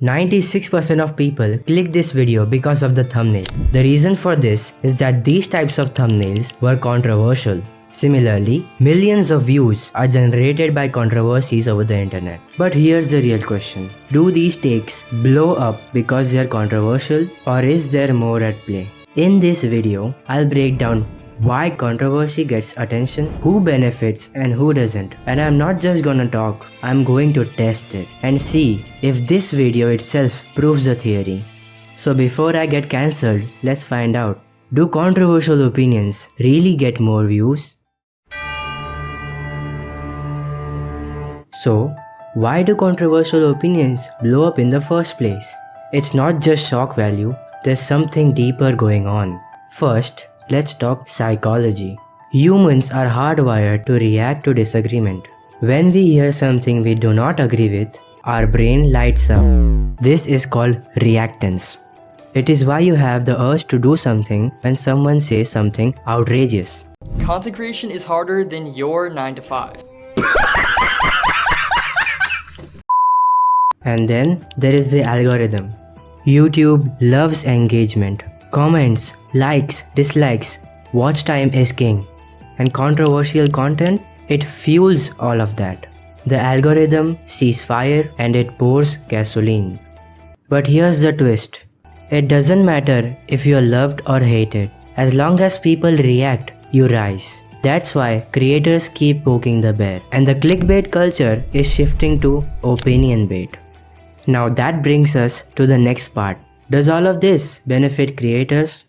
96% of people click this video because of the thumbnail. The reason for this is that these types of thumbnails were controversial. Similarly, millions of views are generated by controversies over the internet. But here's the real question. Do these takes blow up because they are controversial, or is there more at play? In this video, I'll break down why controversy gets attention, who benefits and who doesn't. And I'm not just gonna talk, I'm going to test it and see if this video itself proves the theory. So before I get cancelled, let's find out. Do controversial opinions really get more views? So, why do controversial opinions blow up in the first place? It's not just shock value, there's something deeper going on. First, let's talk psychology. Humans are hardwired to react to disagreement. When we hear something we do not agree with, our brain lights up. This is called reactance. It is why you have the urge to do something when someone says something outrageous. Content creation is harder than your 9 to 5. And then there is the algorithm. YouTube loves engagement. Comments, likes, dislikes, watch time is king. And controversial content, it fuels all of that. The algorithm sees fire and it pours gasoline. But here's the twist. It doesn't matter if you're loved or hated. As long as people react, you rise. That's why creators keep poking the bear. And the clickbait culture is shifting to opinion bait. Now that brings us to the next part. Does all of this benefit creators?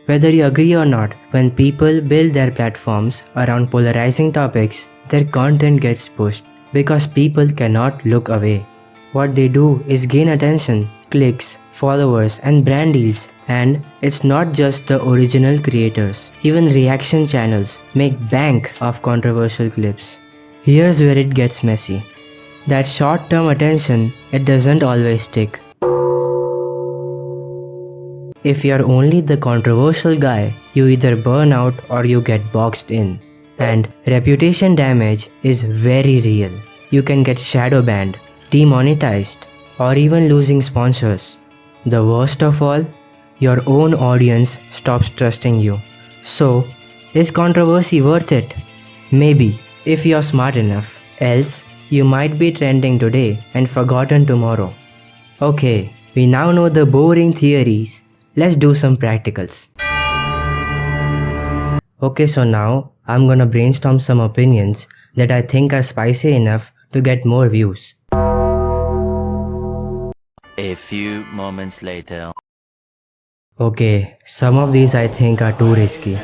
Whether you agree or not, when people build their platforms around polarizing topics, their content gets pushed because people cannot look away. What they do is gain attention, clicks, followers and brand deals. And it's not just the original creators. Even reaction channels make bank of controversial clips. Here's where it gets messy. That short-term attention, it doesn't always stick. If you're only the controversial guy, you either burn out or you get boxed in. And reputation damage is very real. You can get shadow banned, demonetized, or even losing sponsors. The worst of all, your own audience stops trusting you. So, is controversy worth it? Maybe, if you're smart enough. Else, you might be trending today and forgotten tomorrow. Okay, we now know the boring theories. Let's do some practicals. Okay, so now I'm gonna brainstorm some opinions that I think are spicy enough to get more views. A few moments later. Okay, some of these I think are too risky.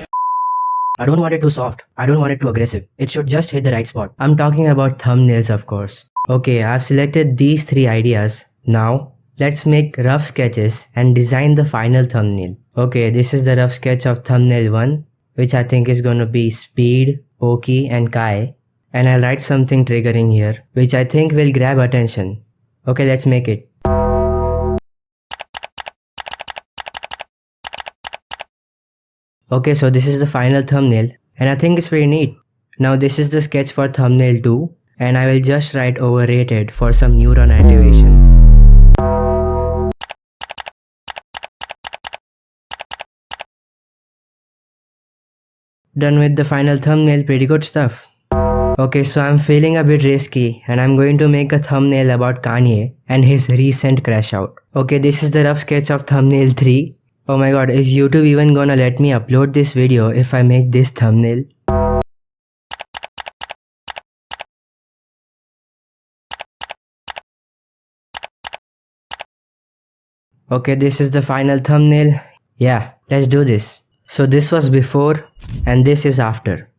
I don't want it too soft. I don't want it too aggressive. It should just hit the right spot. I'm talking about thumbnails, of course. Okay, I've selected these 3 ideas. Now, let's make rough sketches and design the final thumbnail. Okay, this is the rough sketch of thumbnail 1, which I think is gonna be Speed, Oki and Kai. And I'll write something triggering here, which I think will grab attention. Okay, let's make it. Okay, so this is the final thumbnail and I think it's pretty neat. Now this is the sketch for thumbnail 2 and I will just write overrated for some neuron activation. Done with the final thumbnail, pretty good stuff. Okay, so I'm feeling a bit risky and I'm going to make a thumbnail about Kanye and his recent crash out. Okay, this is the rough sketch of thumbnail 3. Oh my god, is YouTube even gonna let me upload this video if I make this thumbnail? Okay, this is the final thumbnail. Yeah, let's do this. So this was before and this is after.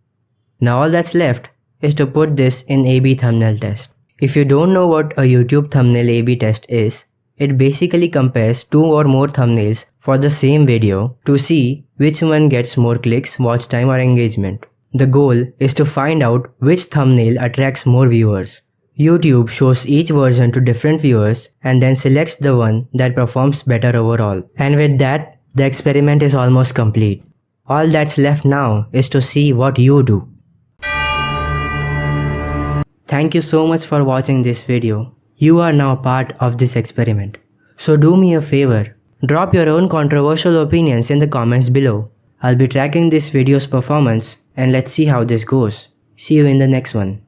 Now all that's left is to put this in A/B thumbnail test. If you don't know what a YouTube thumbnail A/B test is, it basically compares 2 or more thumbnails for the same video to see which one gets more clicks, watch time or engagement. The goal is to find out which thumbnail attracts more viewers. YouTube shows each version to different viewers and then selects the one that performs better overall. And with that, the experiment is almost complete. All that's left now is to see what you do. Thank you so much for watching this video. You are now part of this experiment. So do me a favor, drop your own controversial opinions in the comments below. I'll be tracking this video's performance and let's see how this goes. See you in the next one.